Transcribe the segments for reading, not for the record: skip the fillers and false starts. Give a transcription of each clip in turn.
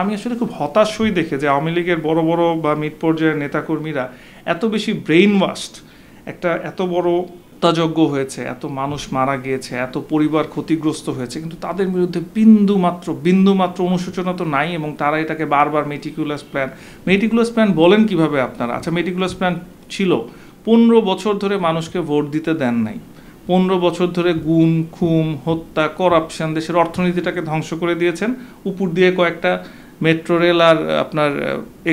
আমি আসলে খুব হতাশ হই দেখে যে আওয়ামী লীগের বড় বড় বা মিড পর্যায়ের নেতাকর্মীরা এত বেশি ব্রেইন ওয়াশড, একটা এত বড় হত্যাযজ্ঞ হয়েছে, এত মানুষ মারা গিয়েছে, এত পরিবার ক্ষতিগ্রস্ত হয়েছে, কিন্তু তাদের বিরুদ্ধে বিন্দুমাত্র অনুশোচনা তো নাই, এবং তারা এটাকে বারবার মেটিকুলাস প্ল্যান বলেন কিভাবে আপনারা? আচ্ছা, মেটিকুলাস প্ল্যান ছিল, 15 বছর ধরে মানুষকে ভোট দিতে দেন নাই, 15 বছর ধরে গুম খুম হত্যা করাপশন দেশের অর্থনীতিটাকে ধ্বংস করে দিয়েছেন, উপর দিয়ে কয়েকটা মেট্রো রেল আর আপনার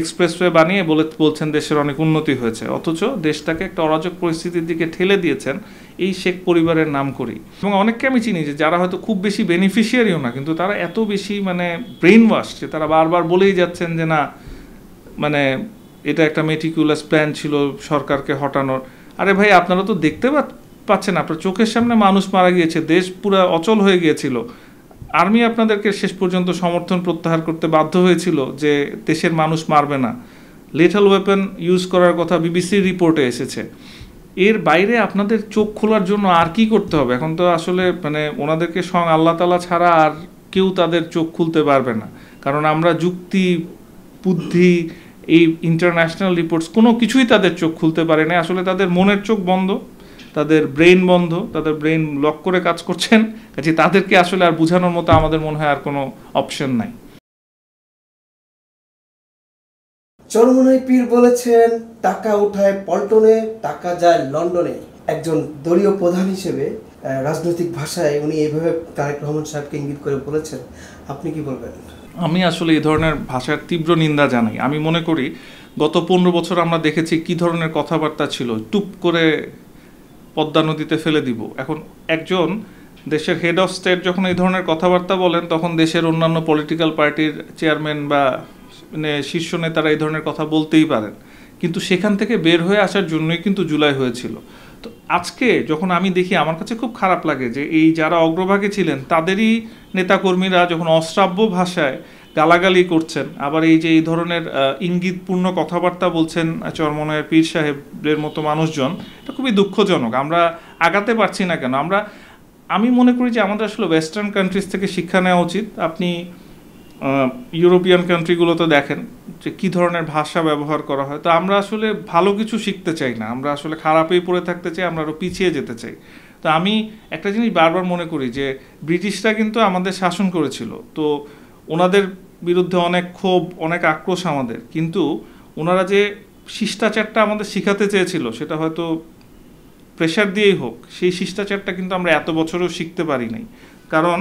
এক্সপ্রেসওয়ে বানিয়ে বলছেন দেশের অনেক উন্নতি হয়েছে, অথচ দেশটাকে একটা অরাজক পরিস্থিতির দিকে ঠেলে দিয়েছেন এই শেখ পরিবারের নাম করেই। এবং অনেককে আমি চিনি যে যারা হয়তো খুব বেশি বেনিফিশিয়ারিও না, কিন্তু তারা এত বেশি ব্রেইন ওয়াশ যে তারা বারবার বলেই যাচ্ছেন যে না, এটা একটা মেটিকুলাস প্ল্যান ছিল সরকারকে হটানোর। আরে ভাই, আপনারা তো দেখতে পাচ্ছেন, আপনার চোখের সামনে মানুষ মারা গিয়েছে, দেশ পুরো অচল হয়ে গিয়েছিল, আর্মি আপনাদেরকে শেষ পর্যন্ত সমর্থন প্রত্যাহার করতে বাধ্য হয়েছিল যে দেশের মানুষ মারবে না, লিথল ওয়েপন ইউজ করার কথা বিবিসির রিপোর্টে এসেছে। এর বাইরে আপনাদের চোখ খোলার জন্য আর কি করতে হবে? এখন তো আসলে ওনাদেরকে স্বয়ং আল্লাহ তাআলা ছাড়া আর কেউ তাদের চোখ খুলতে পারবে না, কারণ আমরা যুক্তি বুদ্ধি এই ইন্টারন্যাশনাল রিপোর্টস কোনো কিছুই তাদের চোখ খুলতে পারে না। আসলে তাদের মনের চোখ বন্ধ, তাদের ব্রেইন বন্ধ, তাদের ব্রেইন লক করে কাজ করছেন, কাজে তাদেরকে আসলে আর বোঝানোর মতো আমাদের মনে হয় আর কোনো অপশন নাই। চরমোনাই পীর বলেছেন, টাকা উঠায় পল্টনে, টাকা যায় লন্ডনে। একজন দলীয় প্রধান হিসেবে রাজনৈতিক ভাষায় উনি এইভাবে তারেক রহমান সাহেবকে ইঙ্গিত করে বলেছেন, আপনি কি বলবেন? আমি আসলে এই ধরনের ভাষার তীব্র নিন্দা জানাই। আমি মনে করি গত 15 বছর আমরা দেখেছি কি ধরনের কথাবার্তা ছিল, টুপ করে পদ্মা নদীতে ফেলে দিব। এখন একজন দেশের হেড অফ স্টেট যখন এই ধরনের কথাবার্তা বলেন, তখন দেশের অন্যান্য পলিটিক্যাল পার্টির চেয়ারম্যান বা শীর্ষ নেতারা এই ধরনের কথা বলতেই পারেন, কিন্তু সেখান থেকে বের হয়ে আসার জন্যই কিন্তু জুলাই হয়েছিল। তো আজকে যখন আমি দেখি, আমার কাছে খুব খারাপ লাগে যে এই যারা অগ্রভাগে ছিলেন তাদেরই নেতাকর্মীরা যখন অশ্রাব্য ভাষায় গালাগালি করছেন, আবার এই ধরনের ইঙ্গিতপূর্ণ কথাবার্তা বলছেন চরমোনাই পীর সাহেবের মতো মানুষজন, এটা খুবই দুঃখজনক। আমরা আগাতে পারছি না কেন? আমি মনে করি যে আমাদের আসলে ওয়েস্টার্ন কান্ট্রিজ থেকে শিক্ষা নেওয়া উচিত। আপনি ইউরোপিয়ান কান্ট্রিগুলোতে দেখেন যে কী ধরনের ভাষা ব্যবহার করা হয়। তো আমরা আসলে ভালো কিছু শিখতে চাই না, আমরা আসলে খারাপেই পড়ে থাকতে চাই, আমরা আরও পিছিয়ে যেতে চাই। তো আমি একটা জিনিস বারবার মনে করি যে ব্রিটিশরা কিন্তু আমাদের শাসন করেছিল, তো ওনাদের বিরুদ্ধে অনেক ক্ষোভ, অনেক আক্রোশ আমাদের, কিন্তু ওনারা যে শিষ্টাচারটা আমাদের শিখাতে চেয়েছিল, সেটা হয়তো প্রেশার দিয়েই হোক, সেই শিষ্টাচারটা কিন্তু আমরা এত বছরেও শিখতে পারি নাই। কারণ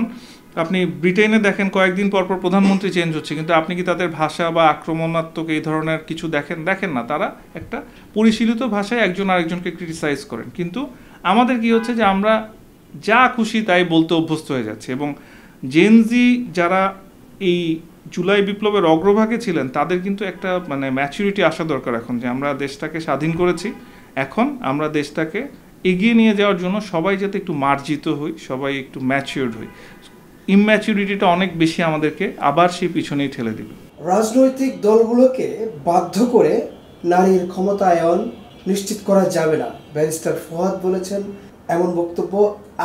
আপনি ব্রিটেনে দেখেন কয়েকদিন পর প্রধানমন্ত্রী চেঞ্জ হচ্ছে, কিন্তু আপনি কি তাদের ভাষা বা আক্রমণাত্মক এই ধরনের কিছু দেখেন না। তারা একটা পরিশীলিত ভাষায় একজন আরেকজনকে ক্রিটিসাইজ করেন, কিন্তু আমাদের কি হচ্ছে যে আমরা যা খুশি তাই বলতে অভ্যস্ত হয়ে যাচ্ছে। এবং জেনজি যারা এই জুলাই বিপ্লবের অগ্রভাগে ছিলেন, তাদের কিন্তু একটা ম্যাচুরিটি আসা দরকার এখন, যে আমরা দেশটাকে স্বাধীন করেছি, এখন আমরা দেশটাকে এগিয়ে নিয়ে যাওয়ার জন্য সবাই যাতে একটু মার্জিত হই, সবাই একটু ম্যাচিউরড হই। ইম্যাচুরিটিটা অনেক বেশি আমাদেরকে আবার সেই পিছনেই ঠেলে দিবে। রাজনৈতিক দলগুলোকে বাধ্য করে নারীর ক্ষমতায়ন নিশ্চিত করা যাবে না, ব্যারিস্টার ফুয়াদ বলেছেন এমন বক্তব্য।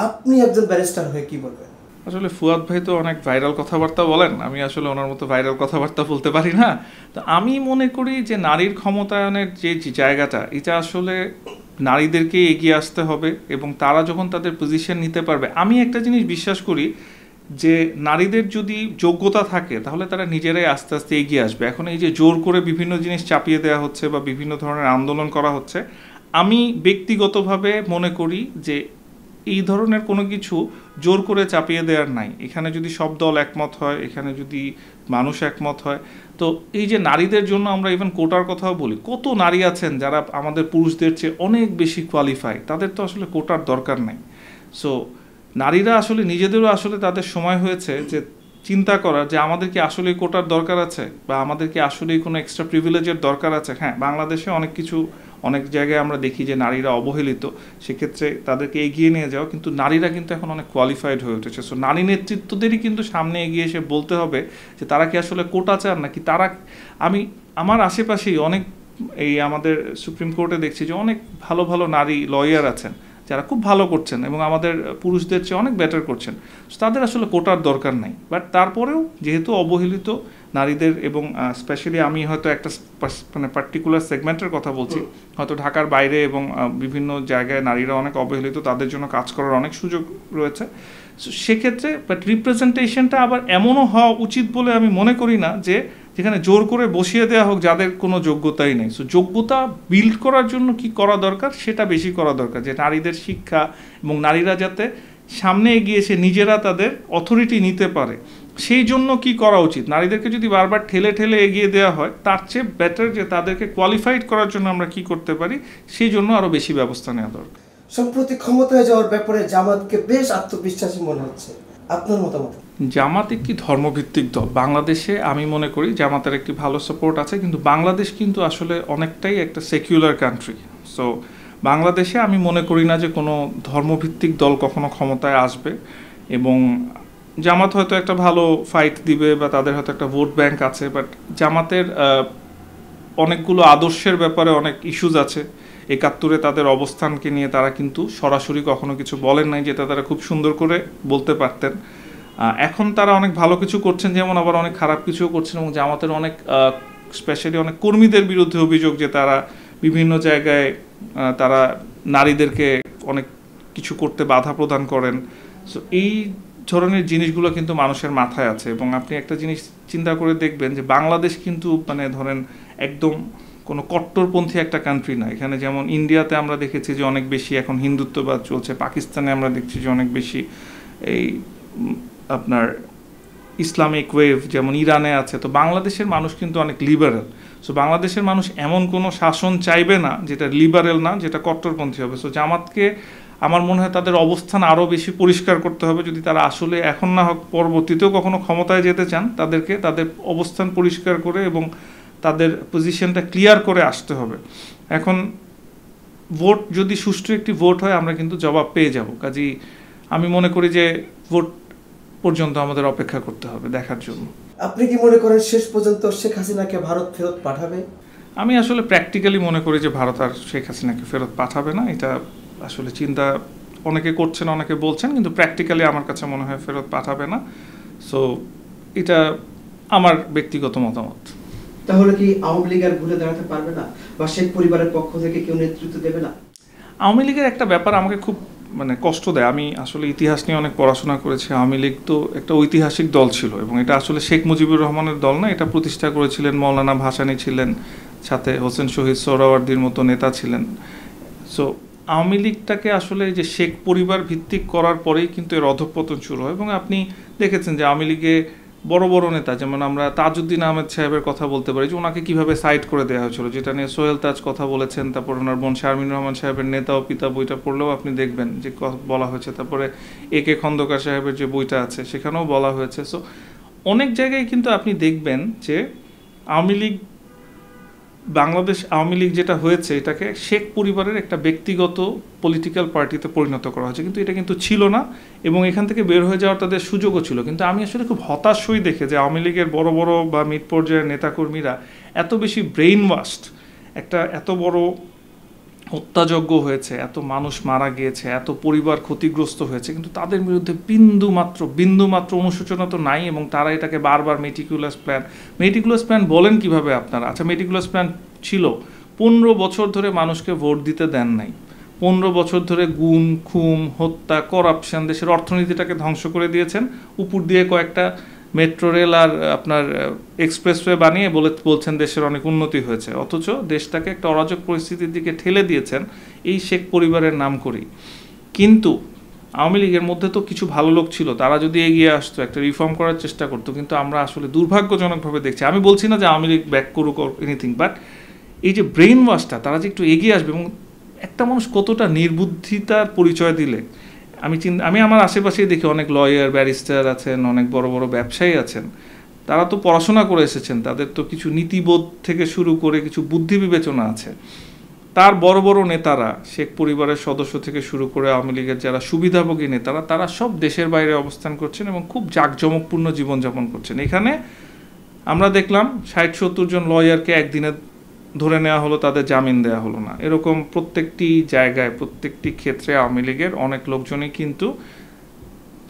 আপনি একজন ব্যারিস্টার হয়ে কি বলবেন? আসলে ফুয়াদ ভাই তো অনেক ভাইরাল কথাবার্তা বলেন, আমি আসলে ওনার মতো ভাইরাল কথাবার্তা বলতে পারি না। তো আমি মনে করি যে নারীর ক্ষমতায়নের যে জায়গাটা, এটা আসলে নারীদেরকে এগিয়ে আসতে হবে, এবং তারা যখন তাদের পজিশন নিতে পারবে, আমি একটা জিনিস বিশ্বাস করি যে নারীদের যদি যোগ্যতা থাকে তাহলে তারা নিজেরাই আস্তে আস্তে এগিয়ে আসবে। এখন এই যে জোর করে বিভিন্ন জিনিস চাপিয়ে দেওয়া হচ্ছে বা বিভিন্ন ধরনের আন্দোলন করা হচ্ছে, আমি ব্যক্তিগতভাবে মনে করি যে এই ধরনের কোনো কিছু জোর করে চাপিয়ে দেওয়ার নাই। এখানে যদি সব দল একমত হয়, এখানে যদি মানুষ একমত হয়, তো এই যে নারীদের জন্য আমরা ইভেন কোটার কথাও বলি, কত নারী আছেন যারা আমাদের পুরুষদের চেয়ে অনেক বেশি কোয়ালিফাই, তাদের তো আসলে কোটার দরকার নাই। সো নারীরা আসলে নিজেদেরও আসলে তাদের সময় হয়েছে যে চিন্তা করার যে আমাদের কি আসলেই কোটার দরকার আছে, বা আমাদের কি আসলেই কোনো এক্সট্রা প্রিভিলেজের দরকার আছে। হ্যাঁ, বাংলাদেশে অনেক জায়গায় আমরা দেখি যে নারীরা অবহেলিত, সেক্ষেত্রে তাদেরকে এগিয়ে নিয়ে যাওয়া, কিন্তু নারীরা কিন্তু এখন অনেক কোয়ালিফাইড হয়ে উঠেছে। সো নারী নেতৃত্বদেরই কিন্তু সামনে এগিয়ে এসে বলতে হবে যে তারা কি আসলে কোটা চান নাকি তারা। আমার আশেপাশেই অনেক আমাদের সুপ্রিম কোর্টে দেখছি যে অনেক ভালো ভালো নারী লয়ার আছেন যারা খুব ভালো করছেন এবং আমাদের পুরুষদের চেয়ে অনেক বেটার করছেন, তাদের আসলে কোটার দরকার নাই। বাট তারপরেও যেহেতু অবহেলিত নারীদের এবং স্পেশালি আমি হয়তো একটা মানে পার্টিকুলার সেগমেন্টের কথা বলছি, হয়তো ঢাকার বাইরে এবং বিভিন্ন জায়গায় নারীরা অনেক অবহেলিত, তাদের জন্য কাজ করার অনেক সুযোগ রয়েছে। সেক্ষেত্রে বাট রিপ্রেজেন্টেশনটা আবার এমনও হওয়া উচিত বলে আমি মনে করি না যে যেখানে জোর করে বসিয়ে দেওয়া হোক যাদের কোনো যোগ্যতাই নেই। সো যোগ্যতা বিল্ড করার জন্য কি করা দরকার সেটা বেশি করা দরকার, যে নারীদের শিক্ষা এবং নারীরা যাতে সামনে এগিয়ে এসে নিজেরা তাদের অথরিটি নিতে পারে, সেই জন্য কি করা উচিত। নারীদেরকে যদি বারবার ঠেলে ঠেলে এগিয়ে দেওয়া হয়, তার চেয়ে বেটার যে তাদেরকে কোয়ালিফাইড করার জন্য আমরা কি করতে পারি, সেই জন্য আরও বেশি ব্যবস্থা নেওয়া দরকার। সম্প্রতি ক্ষমতায় যাওয়ার ব্যাপারে জামাতকে বেশ আত্মবিশ্বাসী মনে হচ্ছে, আপনার মতামত? জামাত একটি ধর্মভিত্তিক দল। বাংলাদেশে আমি মনে করি জামাতের একটি ভালো সাপোর্ট আছে, কিন্তু বাংলাদেশ কিন্তু আসলে অনেকটাই একটা সেকুলার কান্ট্রি। সো বাংলাদেশে আমি মনে করি না যে কোনো ধর্মভিত্তিক দল কখনো ক্ষমতায় আসবে, এবং জামাত হয়তো একটা ভালো ফাইট দিবে বা তাদের হয়তো একটা ভোট ব্যাংক আছে, বাট জামাতের অনেকগুলো আদর্শের ব্যাপারে অনেক ইস্যুজ আছে। ৭১-এ তাদের অবস্থানকে নিয়ে তারা কিন্তু সরাসরি কখনো কিছু বলেন নাই, যেটা তারা খুব সুন্দর করে বলতে পারতেন। এখন তারা অনেক ভালো কিছু করছেন, যেমন আবার অনেক খারাপ কিছুও করছেন, এবং জামাতের অনেক স্পেশালি অনেক কর্মীদের বিরুদ্ধে অভিযোগ যে তারা বিভিন্ন জায়গায় তারা নারীদেরকে অনেক কিছু করতে বাধা প্রদান করেন। সো এই ধরনের জিনিসগুলো কিন্তু মানুষের মাথায় আছে, এবং আপনি একটা জিনিস চিন্তা করে দেখবেন যে বাংলাদেশ কিন্তু মানে ধরেন একদম কোনো কট্টরপন্থী একটা কান্ট্রি না। এখানে যেমন ইন্ডিয়াতে আমরা দেখেছি যে অনেক বেশি এখন হিন্দুত্ববাদ চলছে, পাকিস্তানে আমরা দেখছি যে অনেক বেশি এই আপনার ইসলামিক ওয়েভ যেমন ইরানে আছে। তো বাংলাদেশের মানুষ কিন্তু অনেক লিবারেল। সো বাংলাদেশের মানুষ এমন কোনো শাসন চাইবে না যেটা লিবারেল না, যেটা কট্টরপন্থী হবে। সো জামাতকে আমার মনে হয় তাদের অবস্থান আরও বেশি পরিষ্কার করতে হবে, যদি তারা আসলে এখন না হোক পরবর্তীতেও কখনো ক্ষমতায় যেতে চান, তাদেরকে তাদের অবস্থান পরিষ্কার করে এবং তাদের পজিশনটা ক্লিয়ার করে আসতে হবে। এখন ভোট যদি সুষ্ঠু একটি ভোট হয়, আমরা কিন্তু জবাব পেয়ে যাব। কাজেই আমি মনে করি যে ভোট পর্যন্ত আমাদের অপেক্ষা করতে হবে দেখার জন্য। আপনি কি মনে করেন শেষ পর্যন্ত শেখ হাসিনাকে ভারত ফেরত পাঠাবে? আমি আসলে প্র্যাকটিক্যালি মনে করি যে ভারত আর শেখ হাসিনাকে ফেরত পাঠাবে না। এটা আসলে চিন্তা অনেকে করছেন, অনেকে বলছেন, কিন্তু প্র্যাকটিক্যালি আমার কাছে মনে হয় ফেরত পাঠাবে না। সো এটা আমার ব্যক্তিগত মতামত। তাহলে কি আওয়ামী লীগ আর ঘুরে দাঁড়াতে পারবে না, বা শেখ পরিবারের পক্ষ থেকে কেউ নেতৃত্ব দেবে না? আওয়ামী লীগের একটা ব্যাপার আমাকে খুব মানে কষ্ট দেয়। আমি আসলে ইতিহাস নিয়ে অনেক পড়াশোনা করেছি। আওয়ামী লীগ তো একটা ঐতিহাসিক দল ছিল, এবং এটা আসলে শেখ মুজিবুর রহমানের দল না। এটা প্রতিষ্ঠা করেছিলেন মৌলানা ভাসানী ছিলেন, সাথে হোসেন শহীদ সোহরাওয়ার্দীর মতো নেতা ছিলেন। সো আওয়ামী লীগটাকে আসলে যে শেখ পরিবার ভিত্তিক করার পরেই কিন্তু এর অধঃপতন শুরু হয়, এবং আপনি দেখেছেন যে আওয়ামী লীগে বড় বড় নেতা, যেমন আমরা তাজউদ্দিন আহমেদ সাহেবের কথা বলতে পারি, যে ওনাকে কীভাবে সাইড করে দেওয়া হয়েছিল, যেটা নিয়ে সোহেল তাজ কথা বলেছেন। তারপর ওনার বোন শারমিন রহমান সাহেবের নেতা ও পিতা বইটা পড়লেও আপনি দেখবেন যে বলা হয়েছে। তারপরে এ.কে খন্দকার সাহেবের যে বইটা আছে সেখানেও বলা হয়েছে। সো অনেক জায়গায় কিন্তু আপনি দেখবেন যে আওয়ামী লীগ, বাংলাদেশ আওয়ামী লীগ যেটা হয়েছে, এটাকে শেখ পরিবারের একটা ব্যক্তিগত পলিটিক্যাল পার্টিতে পরিণত করা হয়েছে, কিন্তু এটা কিন্তু ছিল না, এবং এখান থেকে বের হয়ে যাওয়ার তাদের সুযোগও ছিল। কিন্তু আমি আসলে খুব হতাশ হই দেখে যে আওয়ামী লীগের বড় বড় বা মিড পর্যায়ের নেতাকর্মীরা এত বেশি ব্রেইন ওয়াশড, একটা এত বড় হত্যাযজ্ঞ হয়েছে, এত মানুষ মারা গিয়েছে, এত পরিবার ক্ষতিগ্রস্ত হয়েছে, কিন্তু তাদের বিরুদ্ধে বিন্দুমাত্র অনুশোচনা তো নাই, এবং তারা এটাকে বারবার মেটিকুলাস প্ল্যান বলেন কিভাবে আপনারা? আচ্ছা, মেটিকুলাস প্ল্যান ছিল, 15 বছর ধরে মানুষকে ভোট দিতে দেন নাই, 15 বছর ধরে গুম খুম হত্যা করাপশন দেশের অর্থনীতিটাকে ধ্বংস করে দিয়েছেন, উপর দিয়ে কয়েকটা মেট্রো রেল আর আপনার এক্সপ্রেসওয়ে বানিয়ে বলছেন দেশের অনেক উন্নতি হয়েছে, অথচ দেশটাকে একটা অরাজক পরিস্থিতির দিকে ঠেলে দিয়েছেন এই শেখ পরিবারের নাম করেই। কিন্তু আওয়ামী লীগের মধ্যে তো কিছু ভালো লোক ছিল, তারা যদি এগিয়ে আসতো, একটা রিফর্ম করার চেষ্টা করতো, কিন্তু আমরা আসলে দুর্ভাগ্যজনকভাবে দেখছি। আমি বলছি না যে আওয়ামী লীগ ব্যাক করুক এনিথিং, বাট এই যে ব্রেইন ওয়াশটা, তারা যে একটু এগিয়ে আসবে, এবং একটা মানুষ কতটা নির্বুদ্ধিতার পরিচয় দিলে, আমি আমার আশেপাশেই দেখি অনেক লয়ার ব্যারিস্টার আছেন, অনেক বড় বড় ব্যবসায়ী আছেন, তারা তো পড়াশোনা করে এসেছেন, তাদের তো কিছু নীতিবোধ থেকে শুরু করে কিছু বুদ্ধি বিবেচনা আছে। তার বড় বড় নেতারা, শেখ পরিবারের সদস্য থেকে শুরু করে আওয়ামী লীগের যারা সুবিধাভোগী নেতারা, তারা সব দেশের বাইরে অবস্থান করছেন এবং খুব জাঁকজমকপূর্ণ জীবনযাপন করছেন। এখানে আমরা দেখলাম 60-70 জন লয়ারকে একদিনে ধরে নেওয়া হলো, তাদের জামিন দেওয়া হলো না। এরকম প্রত্যেকটি জায়গায়, প্রত্যেকটি ক্ষেত্রে আওয়ামী লীগের অনেক লোকজনই কিন্তু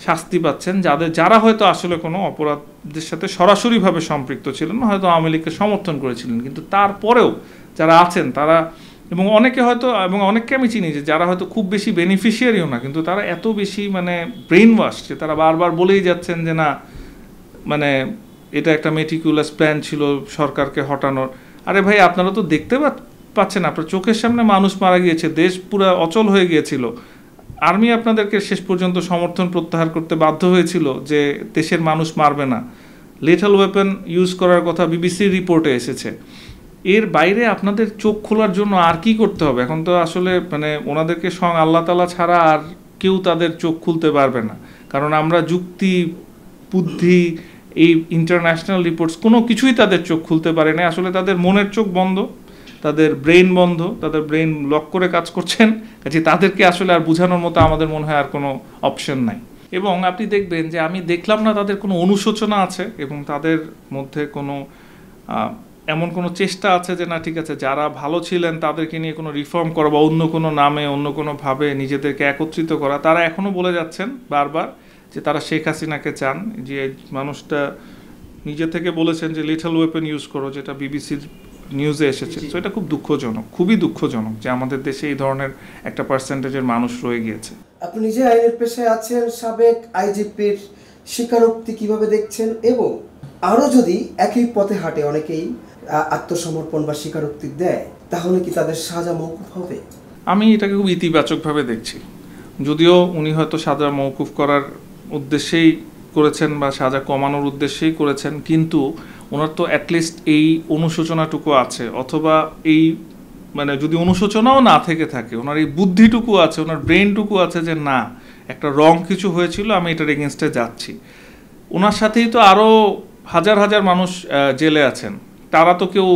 শাস্তি পাচ্ছেন, যারা হয়তো আসলে কোনো অপরাধের সাথে সরাসরিভাবে সম্পৃক্ত ছিলেন না, হয়তো আওয়ামী লীগকে সমর্থন করেছিলেন, কিন্তু তারপরেও যারা আছেন তারা, এবং অনেকে হয়তো, এবং অনেককে আমি চিনি যে যারা হয়তো খুব বেশি বেনিফিশিয়ারিও না, কিন্তু তারা এত বেশি মানে ব্রেন ওয়াশ যে তারা বারবার বলেই যাচ্ছেন যে না, মানে এটা একটা মেটিকুলাস প্ল্যান ছিল সরকারকে হটানোর। আরে ভাই, আপনারা তো দেখতে পাচ্ছেন, আপনার চোখের সামনে মানুষ মারা গিয়েছে, দেশ পুরো অচল হয়ে গিয়েছিল, আর্মি আপনাদেরকে শেষ পর্যন্ত সমর্থন প্রত্যাহার করতে বাধ্য হয়েছিল যে দেশের মানুষ মারবে না, লিথল ওয়েপন ইউজ করার কথা বিবিসির রিপোর্টে এসেছে। এর বাইরে আপনাদের চোখ খোলার জন্য আর কি করতে হবে? এখন তো আসলে মানে ওনাদেরকে স্বয়ং আল্লাহ তাআলা ছাড়া আর কেউ তাদের চোখ খুলতে পারবে না, কারণ আমরা যুক্তি, বুদ্ধি, এই ইন্টারন্যাশনাল রিপোর্টস কোনো কিছুই তাদের চোখ খুলতে পারে না। আসলে তাদের মনের চোখ বন্ধ, তাদের ব্রেন বন্ধ, তাদের ব্রেন লক করে কাজ করছেন, কাজে তাদেরকে আসলে আর বোঝানোর মতো আমাদের মনে হয় আর কোনো অপশন নাই। এবং আপনি দেখবেন যে আমি দেখলাম না তাদের কোনো অনুশোচনা আছে, এবং তাদের মধ্যে কোনো এমন কোনো চেষ্টা আছে যে না ঠিক আছে, যারা ভালো ছিলেন তাদেরকে নিয়ে কোনো রিফর্ম করা বা অন্য কোনো নামে অন্য কোনোভাবে নিজেদেরকে একত্রিত করা। তারা এখনও বলে যাচ্ছেন বারবার যে তারা শেখ হাসিনাকে চান, যে মানুষটা নিজে থেকে বলেছেন যে লিটল ওয়েপন ইউজ করো, যেটা বিবিসির নিউজে এসেছে। তো এটা খুব দুঃখজনক, খুবই দুঃখজনক যে আমাদের দেশে এই ধরনের একটা পার্সেন্টেজের মানুষ রয়ে গিয়েছে। আপনি নিজে আইনের পেশায় আছেন, সাবেক আইজিপির স্বীকারোক্তি কিভাবে দেখছেন, এবং আরও যদি একই পথে হাঁটে অনেকেই আত্মসমর্পণ বা স্বীকারোক্তি দেয়, তাহলে কি তাদের সাজা মওকুফ হবে? আমি এটাকে খুব ইতিবাচকভাবে দেখছি। যদিও উনি হয়তো সাজা মওকুফ করার উদ্দেশ্যেই করেছেন বা সাজা কমানোর উদ্দেশ্যেই করেছেন, কিন্তু ওনার তো অ্যাটলিস্ট এই অনুশোচনাটুকু আছে, অথবা এই মানে যদি অনুশোচনাও না থেকে থাকে, ওনার এই বুদ্ধিটুকু আছে, ওনার ব্রেনটুকু আছে যে না, একটা রং কিছু হয়েছিল, আমি এটার এগেনস্টে যাচ্ছি। ওনার সাথেই তো আরও হাজার হাজার মানুষ জেলে আছেন, তারা তো কেউ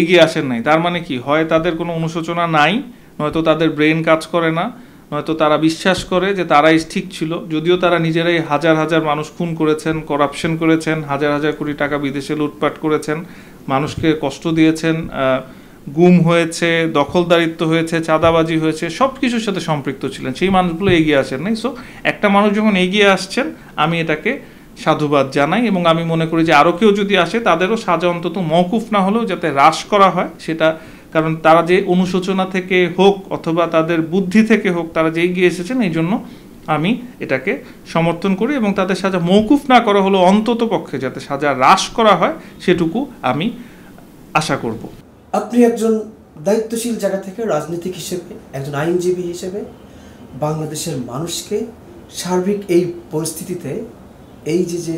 এগিয়ে আসেন নাই। তার মানে কি, হয় তাদের কোনো অনুশোচনা নাই, নয়তো তাদের ব্রেন কাজ করে না, নয়তো তারা বিশ্বাস করে যে তারাই ঠিক ছিল। যদিও তারা নিজেরাই হাজার হাজার মানুষ খুন করেছেন, করাপশন করেছেন, হাজার হাজার কোটি টাকা বিদেশে লুটপাট করেছেন, মানুষকে কষ্ট দিয়েছেন, গুম হয়েছে, দখলদারিত্ব হয়েছে, চাঁদাবাজি হয়েছে, সব কিছুর সাথে সম্পৃক্ত ছিলেন, সেই মানুষগুলো এগিয়ে আসেন নাই। সো একটা মানুষ যখন এগিয়ে আসছেন, আমি এটাকে সাধুবাদ জানাই, এবং আমি মনে করি যে আরও কেউ যদি আসে তাদেরও সাজা অন্তত মওকুফ না হলেও যাতে হ্রাস করা হয় সেটা, কারণ তারা যে অনুশোচনা থেকে হোক অথবা তাদের বুদ্ধি থেকে হোক তারা যে এগিয়ে এসেছেন, এই জন্য আমি এটাকে সমর্থন করি, এবং তাদের সাজা মওকুফ না করা হলেও অন্তত পক্ষে যাতে সাজা হ্রাস করা হয় সেটুকু আমি আশা করব। আপনি একজন দায়িত্বশীল জায়গা থেকে রাজনীতিক হিসেবে, একজন আইনজীবী হিসেবে বাংলাদেশের মানুষকে সার্বিক এই পরিস্থিতিতে, এই যে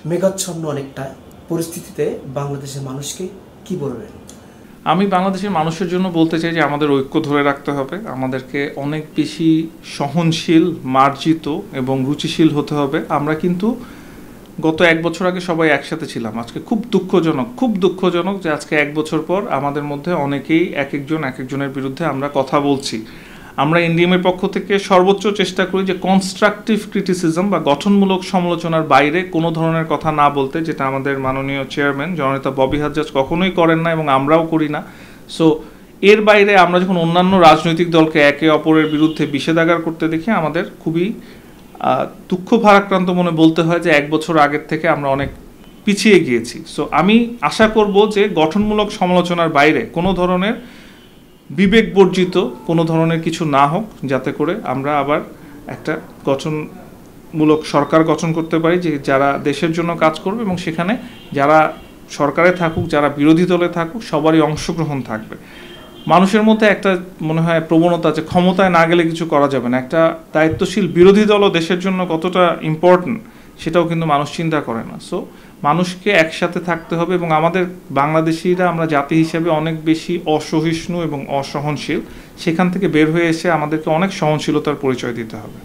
মেঘাচ্ছন্ন অনেকটা পরিস্থিতিতে বাংলাদেশের মানুষকে কি বলবেন? আমি বাংলাদেশের মানুষের জন্য বলতে চাই যে আমাদের ঐক্য ধরে রাখতে হবে, আমাদেরকে অনেক বেশি সহনশীল, মার্জিত এবং রুচিশীল হতে হবে। আমরা কিন্তু গত এক বছর আগে সবাই একসাথে ছিলাম, আজকে খুব দুঃখজনক যে আজকে এক বছর পর আমাদের মধ্যে অনেকেই এক একজনের বিরুদ্ধে আমরা কথা বলছি। আমরা এনডিএমের পক্ষ থেকে সর্বোচ্চ চেষ্টা করি যে কনস্ট্রাকটিভ ক্রিটিসিজম বা গঠনমূলক সমালোচনার বাইরে কোনো ধরনের কথা না বলতে, যেটা আমাদের মাননীয় চেয়ারম্যান জননেতা ববি হাজ্জাজ কখনোই করেন না এবং আমরাও করি না। সো এর বাইরে আমরা যখন অন্যান্য রাজনৈতিক দলকে একে অপরের বিরুদ্ধে বিষেধাগার করতে দেখি, আমাদের খুবই দুঃখ ভারাক্রান্ত মনে বলতে হয় যে এক বছর আগের থেকে আমরা অনেক পিছিয়ে গিয়েছি। সো আমি আশা করব যে গঠনমূলক সমালোচনার বাইরে কোনো ধরনের বিবেক বর্জিত কোনো ধরনের কিছু না হোক, যাতে করে আমরা আবার একটা গঠনমূলক সরকার গঠন করতে পারি যে যারা দেশের জন্য কাজ করবে, এবং সেখানে যারা সরকারে থাকুক, যারা বিরোধী দলে থাকুক, সবারই অংশগ্রহণ থাকবে। মানুষের মধ্যে একটা মনে হয় প্রবণতা যে ক্ষমতায় না গেলে কিছু করা যাবে না, একটা দায়িত্বশীল বিরোধী দলও দেশের জন্য কতটা ইম্পর্টেন্ট সেটাও কিন্তু মানুষ চিন্তা করে না। সো মানুষকে একসাথে থাকতে হবে, এবং আমাদের বাংলাদেশিরা আমরা জাতি হিসেবে অনেক বেশি অসহিষ্ণু এবং অসহনশীল, সেখান থেকে বের হয়ে এসে আমাদেরকে অনেক সহনশীলতার পরিচয় দিতে হবে।